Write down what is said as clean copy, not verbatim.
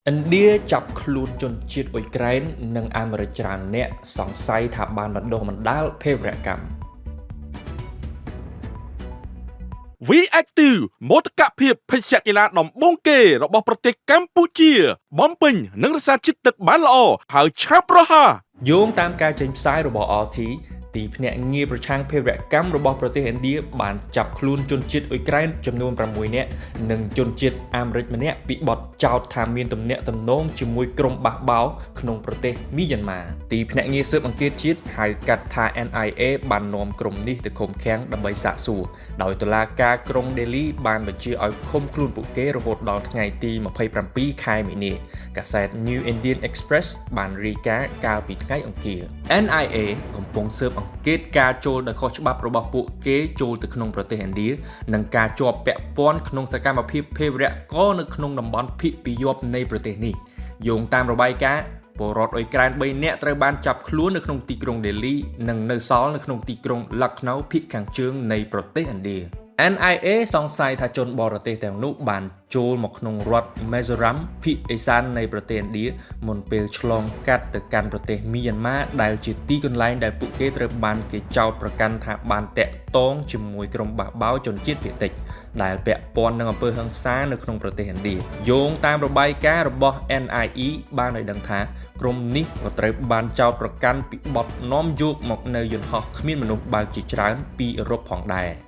ឥណ្ឌាចាប់ខ្លួនជនជាតិអ៊ុយក្រែននិងអាមេរិកច្រើនអ្នកសង្ស័យថាបានបណ្ដុះបណ្ដាលភេរវកម្ម V-Active មោទកភាពភេសជ្ជៈកីឡាដំបូងគេរបស់ប្រទេសកម្ពុជាបំពេញនិងរក្សាជាតិទឹកបានល្អហើយឆាប់រហ័ស យោងតាមការចេញផ្សាយរបស់ RT ទីភ្នាក់ងារប្រឆាំងភេរវកម្មរបស់ប្រទេសឥណ្ឌាបានចាប់ខ្លួនជនជាតិអ៊ុយក្រែនចំនួន6នាក់និងជនជាតិអាមេរិកម្នាក់ពីបទចោទថាមានទំនាក់ទំនងជាមួយក្រុមបះបោរក្នុងប្រទេសមីយ៉ាន់ម៉ាទីភ្នាក់ងារស៊ើបអង្កេតជាតិហៅកាត់ថា NIA បាននាំក្រុមនេះទៅឃុំឃាំងដើម្បីសាកសួរដោយតុលាការក្រុងដេលីបានបញ្ជាឲ្យឃុំខ្លួនពួកគេរហូតដល់ថ្ងៃទី27ខែមីនាកាសែត New Indian Express បានរាយការណ៍កាលពីថ្ងៃអង្គារ NIA កំពុងស៊ើបអង្កេតការចូលដោយខុសច្បាប់របស់ពួកគេចូលទៅក្នុងប្រទេសឥណ្ឌានិងការជាប់ពាក់ព័ន្ធក្នុងសកម្មភាពភេរវកម្មនៅក្នុងតំបន់ភាគពាយ័ព្យនៃប្រទេសនេះយោងតាមរបាយការណ៍ពលរដ្ឋអ៊ុយក្រែន3នាក់ត្រូវបានចាប់ខ្លួននៅក្នុងទីក្រុងដេលីនិងនៅសល់នៅក្នុងទីក្រុង Lucknow ភាគខាងជើងនៃប្រទេសឥណ្ឌា NIA សង្ស័យថាជនបរទេសទាំងនោះបានចូលមកក្នុងរដ្ឋ Mizoram ភាគឦសាននៃប្រទេសឥណ្ឌាមុនពេលឆ្លងកាត់ទៅកាន់ប្រទេសមីយ៉ាន់ម៉ាដែលជាទីកន្លែងដែលពួកគេត្រូវបានគេចោទប្រកាន់ថាបានតាក់ទងជាមួយក្រុមបះបោរជនជាតិភាគតិចដែលពាក់ព័ន្ធនឹងអំពើហិង្សានៅក្នុងប្រទេសឥណ្ឌាយោងតាមរបាយការណ៍របស់ NIE បានឲ្យដឹងថាក្រុមនេះក៏ត្រូវបានចោទប្រកាន់ពីបទនាំយកមកនៅយន្តហោះគ្មានមនុស្សបើកជាច្រើនពីអឺរ៉ុបផងដែរ